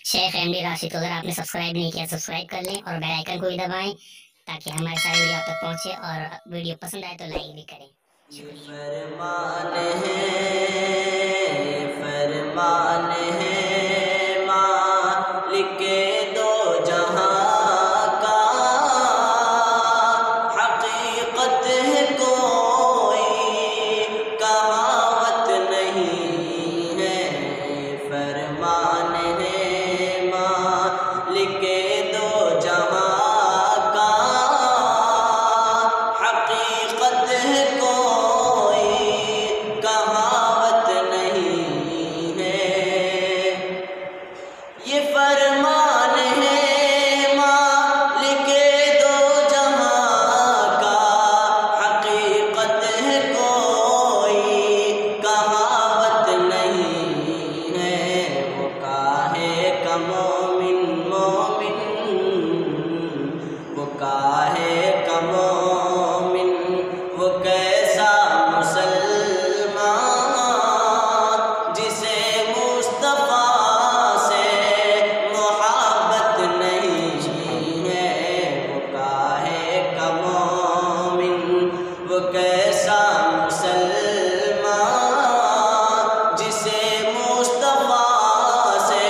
Sheikh MD Rashid. अगर आपने subscribe नहीं किया सब्सक्राइब कर लें और बेल आइकन को भी दबाएं ताकि हमारे सारे वीडियो आप तक पहुंचे, और वीडियो पसंद आए तो लाइक भी करें। फरमान है मालिक दो जहां का, हकीकत है कोई कहावत नहीं है। फरमान है मालिक दो जहां का, हकीकत है कहावत नहीं है। ये फरमान है मालिक दो जहां का, हकीकत है कोई कहावत नहीं है। वो काहे का मोमिन मोमिन, वो काहे का मोमिन, वो कैसा कैसा मुसलमान जिसे मुस्तफा से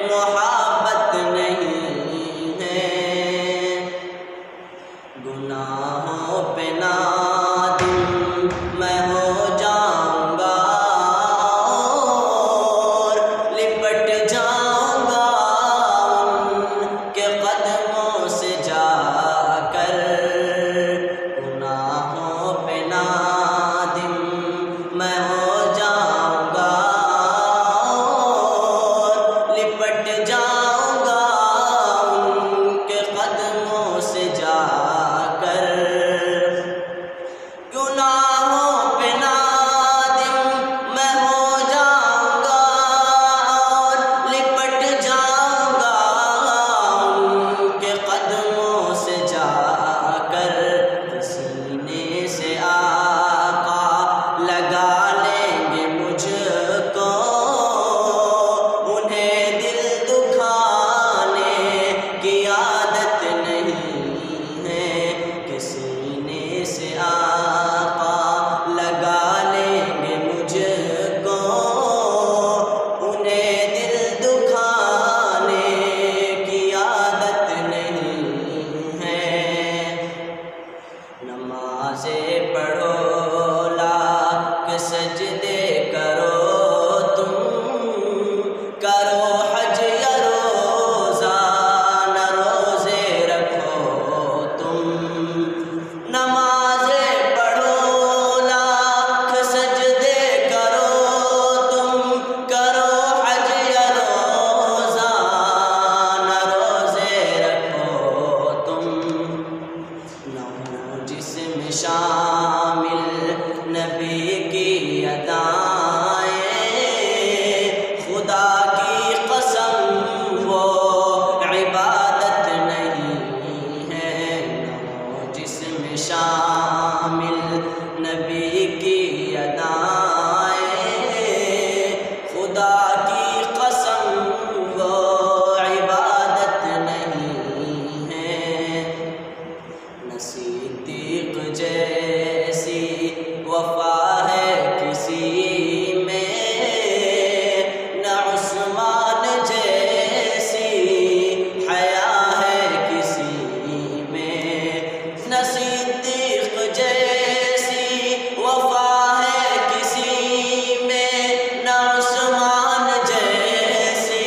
मोहब्बत नहीं है। गुनाहों पे नादिम मैं हो जाऊंगा और लिपट जाऊंगा उनके कदमों से जाकर। मैं हो जाऊंगा और लिपट जाऊंगा उनके कदमों से जाकर। गुनाहों पे नादिम मैं हो जाऊंगा और लिपट जाऊंगा उनके कदमों से जाकर। सीने से लगा लेंगे मुझको, उन्हें दिल दुखाने की आदत नहीं है। कि सीने से आका लगा लेंगे मुझको, उन्हें दिल दुखाने की आदत नहीं है। नमाज़ें पढ़ो सजदे करो तुम, करो हज या रोज़ा न रोज़े रखो तुम। नमाज़ें पढ़ो लाख सजदे करो तुम, करो हज या रोज़ा न रोज़े रखो तुम। न हो जिस्म शामिल नबी की अदाएं, खुदा की कसम वो इबादत नहीं है। न जिस्म शामिल नबी की अदाएं, खुदा की कसम वो इबादत नहीं है। न सिद्दीक़ जैसी वफा है किसी में, न उस्मान जैसी हया है किसी में। न सिद्दीक़ जैसी वफा है किसी में, न उस्मान जैसी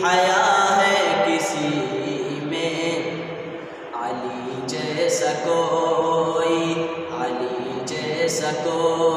हया है किसी में। अली जैसा कोई, अली जैसा कोई